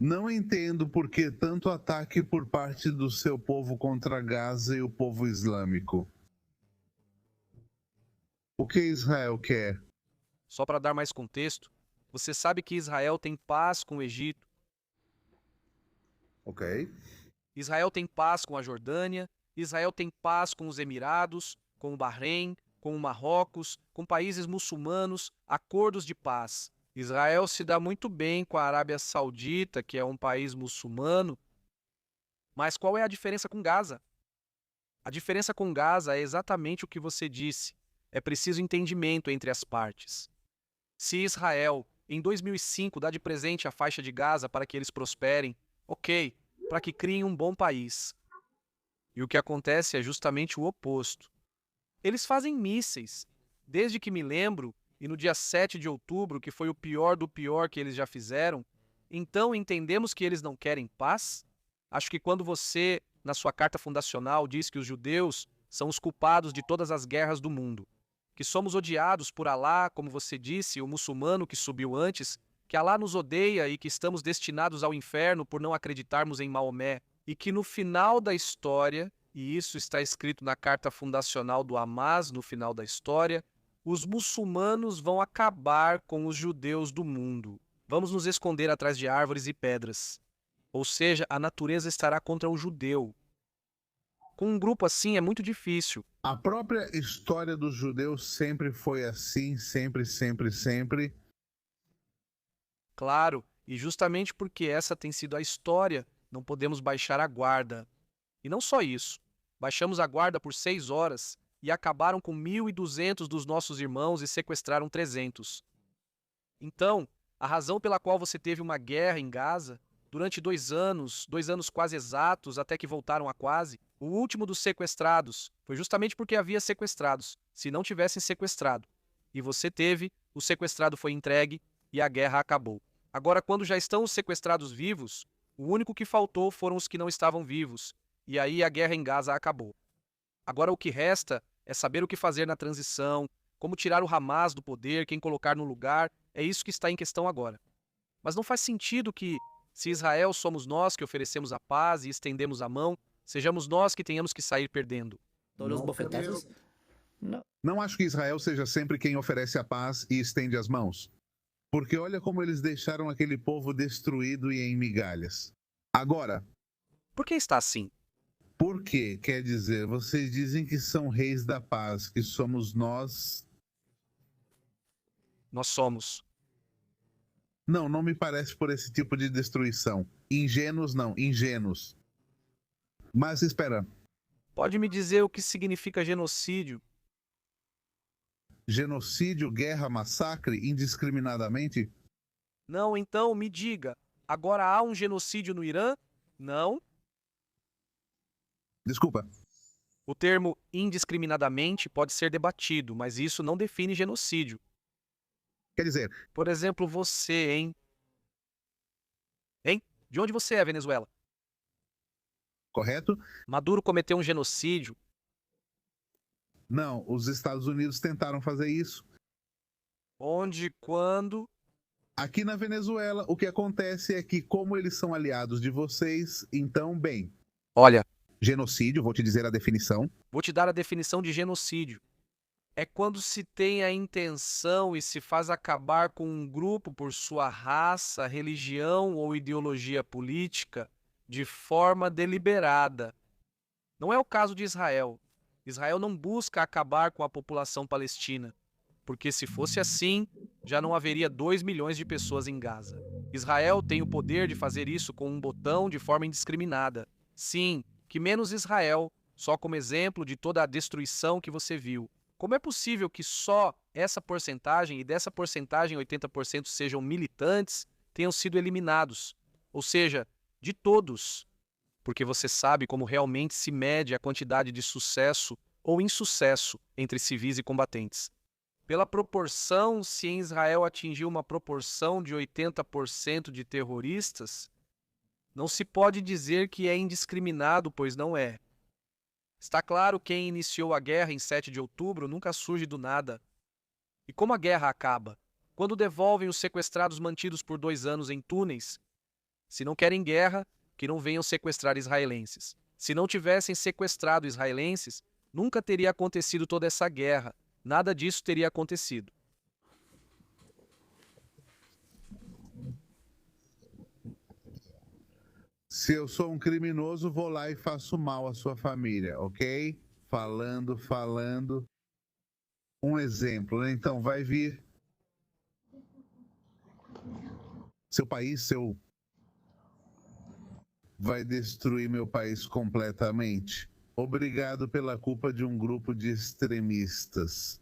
Não entendo por que tanto ataque por parte do seu povo contra Gaza e o povo islâmico. O que Israel quer? Só para dar mais contexto, você sabe que Israel tem paz com o Egito, Ok. Israel tem paz com a Jordânia, Israel tem paz com os Emirados, com o Bahrein, com o Marrocos, com países muçulmanos, acordos de paz. Israel se dá muito bem com a Arábia Saudita, que é um país muçulmano, mas qual é a diferença com Gaza? A diferença com Gaza é exatamente o que você disse. É preciso entendimento entre as partes. Se Israel, em 2005, dá de presente a faixa de Gaza para que eles prosperem, ok, para que criem um bom país. E o que acontece é justamente o oposto. Eles fazem mísseis. Desde que me lembro, e no dia 7 de outubro, que foi o pior do pior que eles já fizeram, então entendemos que eles não querem paz? Acho que quando você, na sua carta fundacional, diz que os judeus são os culpados de todas as guerras do mundo, que somos odiados por Alá, como você disse, o muçulmano que subiu antes, que Alá nos odeia e que estamos destinados ao inferno por não acreditarmos em Maomé, e que no final da história, e isso está escrito na carta fundacional do Hamas, no final da história, os muçulmanos vão acabar com os judeus do mundo. Vamos nos esconder atrás de árvores e pedras. Ou seja, a natureza estará contra o judeu. Com um grupo assim é muito difícil. A própria história dos judeus sempre foi assim, sempre, sempre, sempre. Claro, e justamente porque essa tem sido a história, não podemos baixar a guarda. E não só isso. Baixamos a guarda por 6 horas e acabaram com 1.200 dos nossos irmãos e sequestraram 300. Então, a razão pela qual você teve uma guerra em Gaza, durante 2 anos quase exatos, até que voltaram a quase, o último dos sequestrados, foi justamente porque havia sequestrados, se não tivessem sequestrado. E você teve, o sequestrado foi entregue e a guerra acabou. Agora, quando já estão os sequestrados vivos, o único que faltou foram os que não estavam vivos, e aí a guerra em Gaza acabou. Agora o que resta é saber o que fazer na transição, como tirar o Hamas do poder, quem colocar no lugar, é isso que está em questão agora. Mas não faz sentido que, se Israel somos nós que oferecemos a paz e estendemos a mão, sejamos nós que tenhamos que sair perdendo. Todos los bofetazos. No. Não acho que Israel seja sempre quem oferece a paz e estende as mãos. Porque olha como eles deixaram aquele povo destruído e em migalhas. Agora, Por que está assim? por quê? Quer dizer, vocês dizem que são reis da paz, que somos nós. Nós somos. Não, não me parece por esse tipo de destruição. Ingênuos não, ingênuos. Mas espera, Pode me dizer o que significa genocídio? genocídio, guerra, massacre, indiscriminadamente? Não, então me diga. Agora há um genocídio no Irã? Não. Desculpa, O termo indiscriminadamente pode ser debatido, mas isso não define genocídio. quer dizer, Por exemplo, você, hein? Hein? De onde você é, Venezuela? correto? Maduro cometeu um genocídio. Não, os Estados Unidos tentaram fazer isso. Onde, quando? Aqui na Venezuela, o que acontece é que, como eles são aliados de vocês, então, bem, Olha, genocídio, vou te dizer a definição. vou te dar a definição de genocídio. É quando se tem a intenção e se faz acabar com um grupo por sua raça, religião ou ideologia política de forma deliberada. Não é o caso de Israel. Israel não busca acabar com a população palestina, porque se fosse assim, já não haveria 2 milhões de pessoas em Gaza. Israel tem o poder de fazer isso com um botão de forma indiscriminada. Sim, que menos Israel, só como exemplo de toda a destruição que você viu. Como é possível que só essa porcentagem, e dessa porcentagem 80% sejam militantes, tenham sido eliminados? Ou seja, de todos, porque você sabe como realmente se mede a quantidade de sucesso ou insucesso entre civis e combatentes. Pela proporção, se em Israel atingiu uma proporção de 80% de terroristas, não se pode dizer que é indiscriminado, pois não é. Está claro que quem iniciou a guerra em 7 de outubro nunca surge do nada. E como a guerra acaba? Quando devolvem os sequestrados mantidos por 2 anos em túneis? Se não querem guerra, que não venham sequestrar israelenses. Se não tivessem sequestrado israelenses, nunca teria acontecido toda essa guerra. Nada disso teria acontecido. Se eu sou um criminoso, vou lá e faço mal à sua família, ok? Falando. Um exemplo, né? Então, vai vir seu país, vai destruir meu país completamente. Obrigado pela culpa de um grupo de extremistas.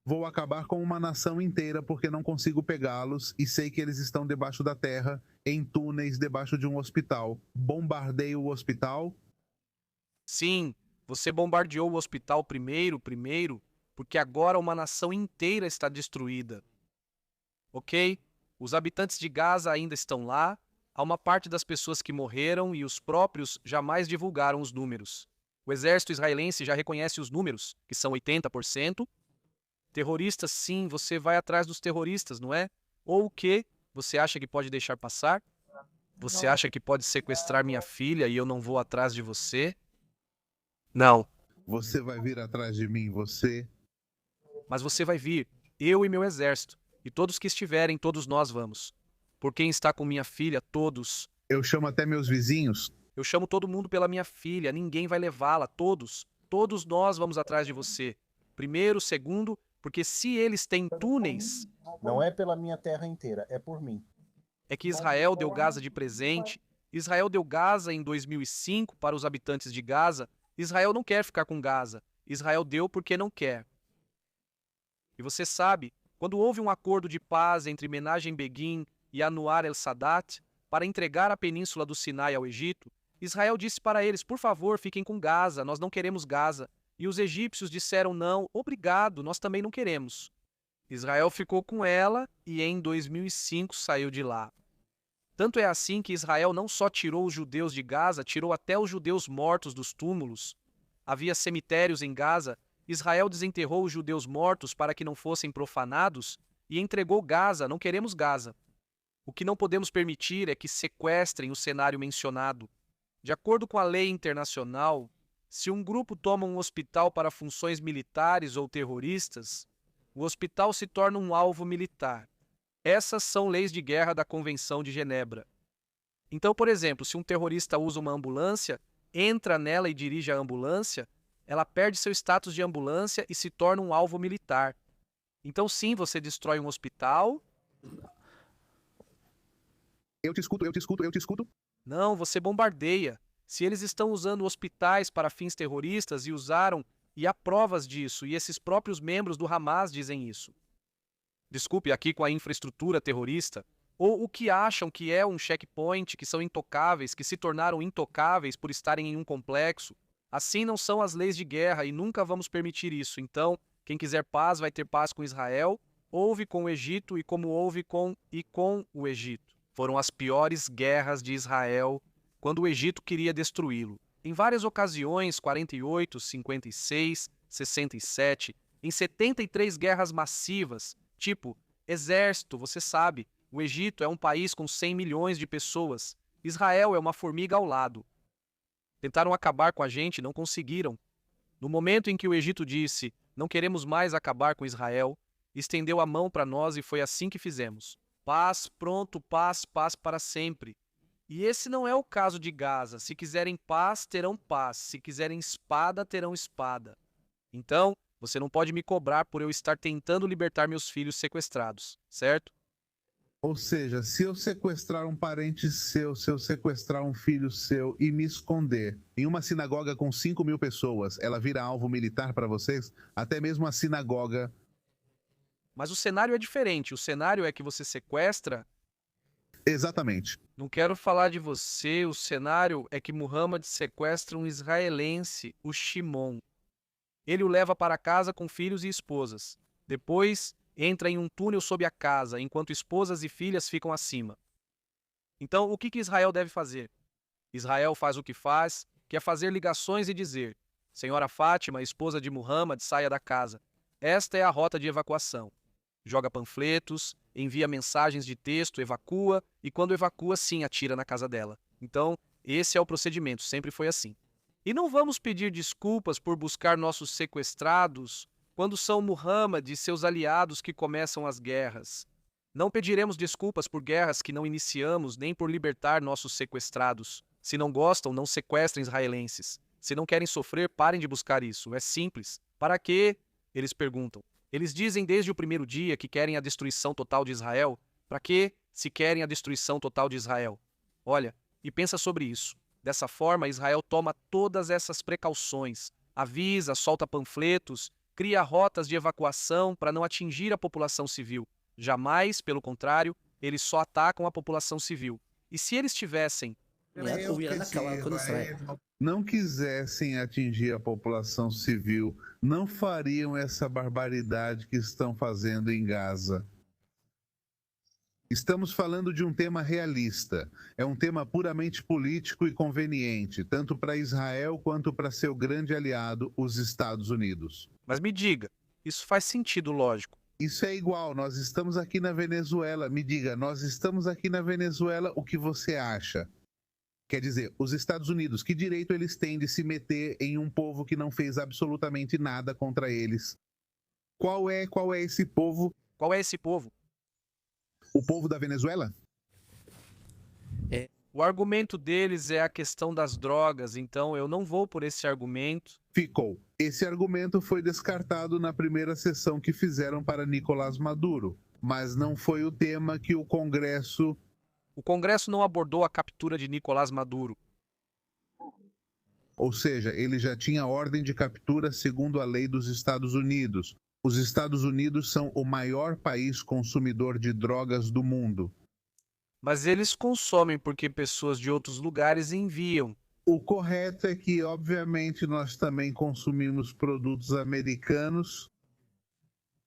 Vou acabar com uma nação inteira porque não consigo pegá-los e sei que eles estão debaixo da terra, em túneis debaixo de um hospital. Bombardeio o hospital? Sim, você bombardeou o hospital primeiro, porque agora uma nação inteira está destruída. Ok? Os habitantes de Gaza ainda estão lá, há uma parte das pessoas que morreram e os próprios jamais divulgaram os números. O exército israelense já reconhece os números, que são 80%. Terroristas, sim, você vai atrás dos terroristas, não é? Ou o quê? Você acha que pode deixar passar? Você acha que pode sequestrar minha filha e eu não vou atrás de você? Não, Você vai vir atrás de mim, você? mas você vai vir, eu e meu exército, e todos que estiverem, todos nós vamos. Por quem está com minha filha, todos. Eu chamo até meus vizinhos. Eu chamo todo mundo pela minha filha, ninguém vai levá-la, todos. Todos nós vamos atrás de você. Primeiro, segundo, porque se eles têm túneis, Não é pela minha terra inteira, é por mim. é que Israel deu Gaza de presente. Israel deu Gaza em 2005 para os habitantes de Gaza. Israel não quer ficar com Gaza. Israel deu porque não quer. E você sabe, quando houve um acordo de paz entre Menachem Begin e Anwar el-Sadat para entregar a península do Sinai ao Egito, Israel disse para eles, por favor, fiquem com Gaza, nós não queremos Gaza. E os egípcios disseram não, obrigado, nós também não queremos. Israel ficou com ela e em 2005 saiu de lá. Tanto é assim que Israel não só tirou os judeus de Gaza, tirou até os judeus mortos dos túmulos. Havia cemitérios em Gaza. Israel desenterrou os judeus mortos para que não fossem profanados e entregou Gaza. Não queremos Gaza. O que não podemos permitir é que sequestrem o cenário mencionado. De acordo com a lei internacional, se um grupo toma um hospital para funções militares ou terroristas, o hospital se torna um alvo militar. Essas são leis de guerra da Convenção de Genebra. Então, por exemplo, se um terrorista usa uma ambulância, entra nela e dirige a ambulância, ela perde seu status de ambulância e se torna um alvo militar. Então, sim, você destrói um hospital. Eu te escuto. Não, você bombardeia. Se eles estão usando hospitais para fins terroristas e usaram, e há provas disso, e esses próprios membros do Hamas dizem isso. Desculpe, aqui com a infraestrutura terrorista, ou o que acham que é um checkpoint, que são intocáveis, que se tornaram intocáveis por estarem em um complexo. Assim não são as leis de guerra e nunca vamos permitir isso. Então, quem quiser paz vai ter paz com Israel, houve com o Egito e como houve com o Egito. Foram as piores guerras de Israel quando o Egito queria destruí-lo. Em várias ocasiões, 48, 56, 67, em 73 guerras massivas, tipo, exército, você sabe, o Egito é um país com 100 milhões de pessoas, Israel é uma formiga ao lado. Tentaram acabar com a gente, não conseguiram. No momento em que o Egito disse, não queremos mais acabar com Israel, estendeu a mão para nós e foi assim que fizemos. Paz, pronto, paz, paz para sempre. E esse não é o caso de Gaza. Se quiserem paz, terão paz. Se quiserem espada, terão espada. Então, você não pode me cobrar por eu estar tentando libertar meus filhos sequestrados, certo? Ou seja, se eu sequestrar um parente seu, se eu sequestrar um filho seu e me esconder em uma sinagoga com 5.000 pessoas, ela vira alvo militar para vocês? Até mesmo a sinagoga. Mas o cenário é diferente. O cenário é que você sequestra. Exatamente. Não quero falar de você. O cenário é que Muhammad sequestra um israelense, o Shimon. Ele o leva para casa com filhos e esposas. Depois, entra em um túnel sob a casa, enquanto esposas e filhas ficam acima. Então, o que Israel deve fazer? Israel faz o que faz, que é fazer ligações e dizer: Senhora Fátima, esposa de Muhammad, saia da casa. Esta é a rota de evacuação. joga panfletos, envia mensagens de texto, evacua, e quando evacua, sim, atira na casa dela. Então, esse é o procedimento, sempre foi assim. E não vamos pedir desculpas por buscar nossos sequestrados quando são Muhammad e seus aliados que começam as guerras. Não pediremos desculpas por guerras que não iniciamos, nem por libertar nossos sequestrados. Se não gostam, não sequestrem israelenses. Se não querem sofrer, parem de buscar isso. É simples. Para quê? Eles perguntam. Eles dizem desde o primeiro dia que querem a destruição total de Israel. Para quê, se querem a destruição total de Israel? Olha, e pensa sobre isso. Dessa forma, Israel toma todas essas precauções. Avisa, solta panfletos, cria rotas de evacuação para não atingir a população civil. Jamais, pelo contrário, eles só atacam a população civil. E se eles tivessem não quisessem atingir a população civil, não fariam essa barbaridade que estão fazendo em Gaza. Estamos falando de um tema realista. É um tema puramente político e conveniente, tanto para Israel quanto para seu grande aliado, os Estados Unidos. Mas me diga, isso faz sentido lógico. Isso é igual, nós estamos aqui na Venezuela. Me diga, nós estamos aqui na Venezuela, o que você acha? Quer dizer, os Estados Unidos, que direito eles têm de se meter em um povo que não fez absolutamente nada contra eles? Qual é esse povo? Qual é esse povo? O povo da Venezuela? O argumento deles é a questão das drogas, então eu não vou por esse argumento. Ficou. Esse argumento foi descartado na primeira sessão que fizeram para Nicolás Maduro, mas não foi o tema que o Congresso... O Congresso não abordou a captura de Nicolás Maduro. Ou seja, ele já tinha ordem de captura segundo a lei dos Estados Unidos. Os Estados Unidos são o maior país consumidor de drogas do mundo. Mas eles consomem porque pessoas de outros lugares enviam. O correto é que, obviamente, nós também consumimos produtos americanos.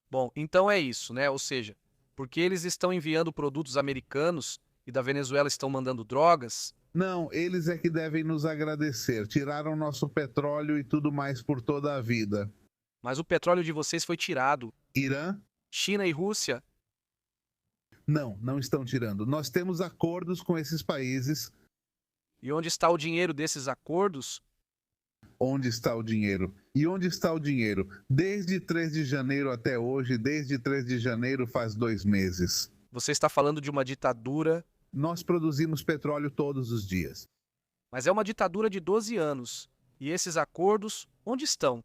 Bom, então é isso, né? Ou seja, porque eles estão enviando produtos americanos e da Venezuela estão mandando drogas? Não, eles é que devem nos agradecer. Tiraram nosso petróleo e tudo mais por toda a vida. Mas o petróleo de vocês foi tirado. Irã? China e Rússia? Não estão tirando. Nós temos acordos com esses países. E onde está o dinheiro desses acordos? Onde está o dinheiro? E onde está o dinheiro? Desde 3 de janeiro até hoje, desde 3 de janeiro faz 2 meses. Você está falando de uma ditadura. Nós produzimos petróleo todos os dias. Mas é uma ditadura de 12 anos. E esses acordos, onde estão?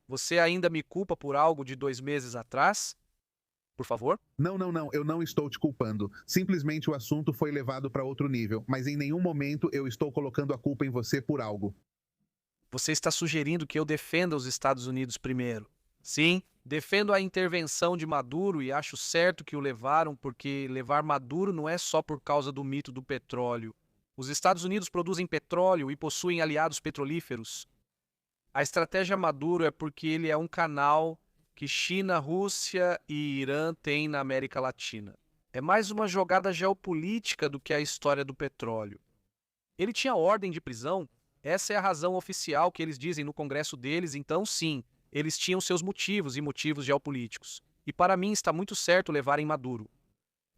Você ainda me culpa por algo de 2 meses atrás? Por favor? Não, eu não estou te culpando. Simplesmente o assunto foi levado para outro nível, mas em nenhum momento eu estou colocando a culpa em você por algo. Você está sugerindo que eu defenda os Estados Unidos primeiro. Sim, defendo a intervenção de Maduro e acho certo que o levaram, porque levar Maduro não é só por causa do mito do petróleo. Os Estados Unidos produzem petróleo e possuem aliados petrolíferos. A estratégia Maduro é porque ele é um canal que China, Rússia e Irã têm na América Latina. É mais uma jogada geopolítica do que a história do petróleo. Ele tinha ordem de prisão, essa é a razão oficial que eles dizem no Congresso deles, então sim, eles tinham seus motivos e motivos geopolíticos. E para mim está muito certo levarem Maduro.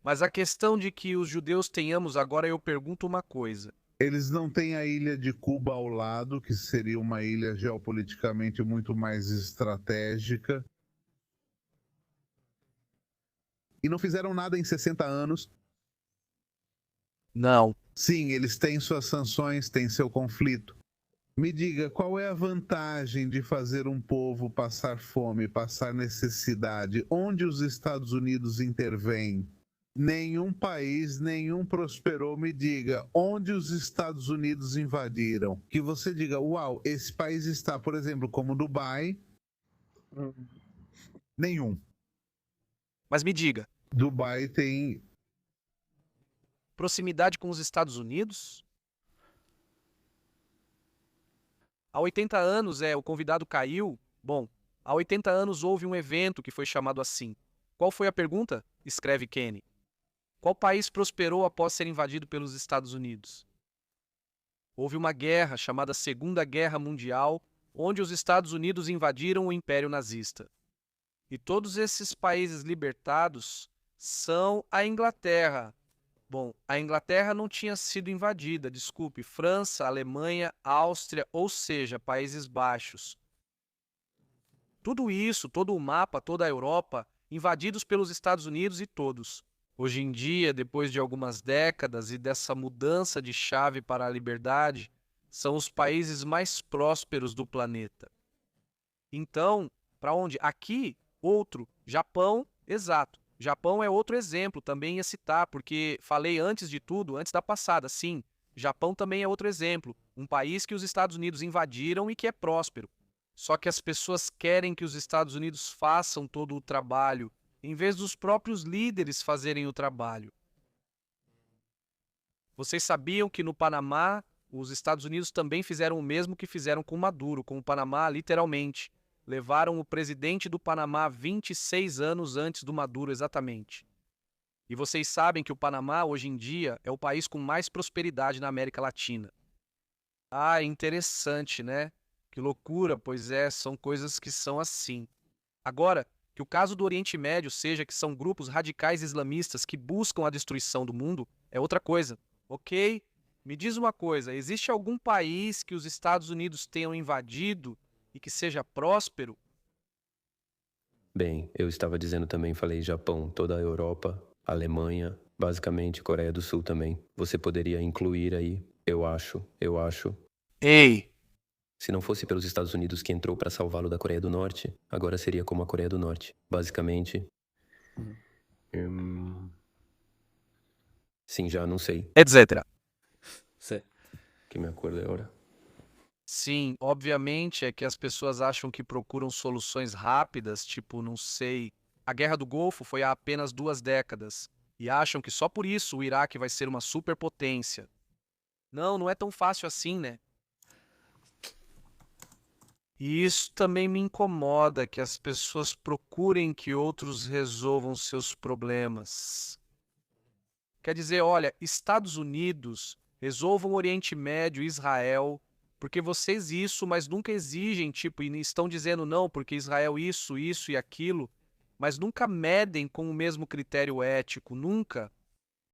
Mas a questão de que os judeus tenhamos agora, eu pergunto uma coisa. Eles não têm a ilha de Cuba ao lado, que seria uma ilha geopoliticamente muito mais estratégica. E não fizeram nada em 60 anos. Não. Sim, eles têm suas sanções, têm seu conflito. Me diga, qual é a vantagem de fazer um povo passar fome, passar necessidade? Onde os Estados Unidos intervêm? Nenhum país, nenhum prosperou. Me diga, onde os Estados Unidos invadiram? Que você diga, uau, esse país está, por exemplo, como Dubai. Nenhum. Mas me diga. Dubai tem... proximidade com os Estados Unidos? Há 80 anos, o convidado caiu. Bom, há 80 anos houve um evento que foi chamado assim. Qual foi a pergunta? Escreve Kenny. Qual país prosperou após ser invadido pelos Estados Unidos? Houve uma guerra chamada Segunda Guerra Mundial, onde os Estados Unidos invadiram o Império Nazista. E todos esses países libertados são a Inglaterra. Bom, a Inglaterra não tinha sido invadida, desculpe, França, Alemanha, Áustria, ou seja, Países Baixos. Tudo isso, todo o mapa, toda a Europa, invadidos pelos Estados Unidos e todos. Hoje em dia, depois de algumas décadas e dessa mudança de chave para a liberdade, são os países mais prósperos do planeta. Então, para onde? Aqui, outro, Japão, exato. Japão é outro exemplo, também ia citar, porque falei antes de tudo, antes da passada, sim. Japão também é outro exemplo, um país que os Estados Unidos invadiram e que é próspero. Só que as pessoas querem que os Estados Unidos façam todo o trabalho, em vez dos próprios líderes fazerem o trabalho. Vocês sabiam que no Panamá, os Estados Unidos também fizeram o mesmo que fizeram com Maduro, com o Panamá, literalmente. Levaram o presidente do Panamá 26 anos antes do Maduro, exatamente. E vocês sabem que o Panamá, hoje em dia, é o país com mais prosperidade na América Latina. Ah, interessante, né? Que loucura, pois é, são coisas que são assim. Agora, que o caso do Oriente Médio seja que são grupos radicais islamistas que buscam a destruição do mundo, é outra coisa, ok? Me diz uma coisa, existe algum país que os Estados Unidos tenham invadido e que seja próspero? Bem, eu estava dizendo também, falei Japão, toda a Europa, Alemanha, basicamente Coreia do Sul também. Você poderia incluir aí, eu acho. Ei, Se não fosse pelos Estados Unidos que entrou para salvá-lo da Coreia do Norte, agora seria como a Coreia do Norte. Basicamente. Sim, já não sei. etc. Sì. Que me acordo agora. Sim, obviamente é que as pessoas acham que procuram soluções rápidas, tipo, não sei, a Guerra do Golfo foi há apenas 2 décadas, e acham que só por isso o Iraque vai ser uma superpotência. Não, não é tão fácil assim, né? E isso também me incomoda, que as pessoas procurem que outros resolvam seus problemas. Quer dizer, olha, Estados Unidos, resolvam o Oriente Médio, Israel, porque vocês isso, mas nunca exigem, tipo, e estão dizendo não, porque Israel isso e aquilo, mas nunca medem com o mesmo critério ético, nunca.